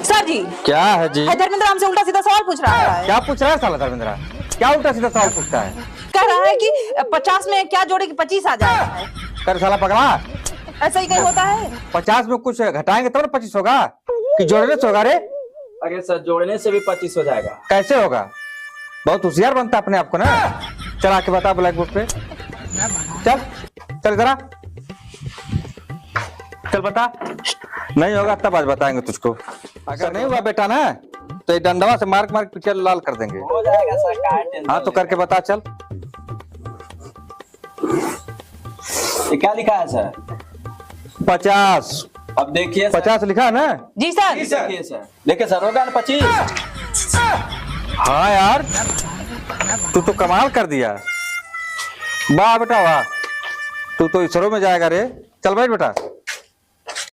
Sir जी क्या है जी? धर्मेंद्र हमसे उल्टा सीधा सवाल पूछ रहा है। क्या पूछ रहा है साला धर्मेंद्र? क्या उल्टा सीधा सवाल पूछता है? कह रहा है कि 50 में क्या जोड़े कि 25 आ जाएगा है। कर साला पकड़ा। ऐसा ही कहीं होता है। 50 में कुछ घटाएंगे तब ना 25 होगा कि जोड़ने से होगा रे? अरे सर जोड़ने से भी 25 हो जाएगा। कैसे होगा? बहुत होशियार बनता अपने आप को ना। चल आके बता ब्लैक बोर्ड पे। चल चल इधर आ। चल बता। नहीं होगा तब आज बताएंगे तुझको। अगर नहीं हुआ बेटा ना तो ये डंडवा से मार मार पिटिया लाल कर देंगे। हो जाएगा सर, क्या टेंशन। हाँ तो करके बता चल। ये क्या लिखा है सर? 50। अब देखिए 50 लिखा है ना? जी सर। देखिए सर, देखिए सर, होगा ना 25। हाँ यार तू तो कमाल कर दिया। वाह बेटा वाह, तू तो इसरो में जाएगा रे। चल बैठ बेटा।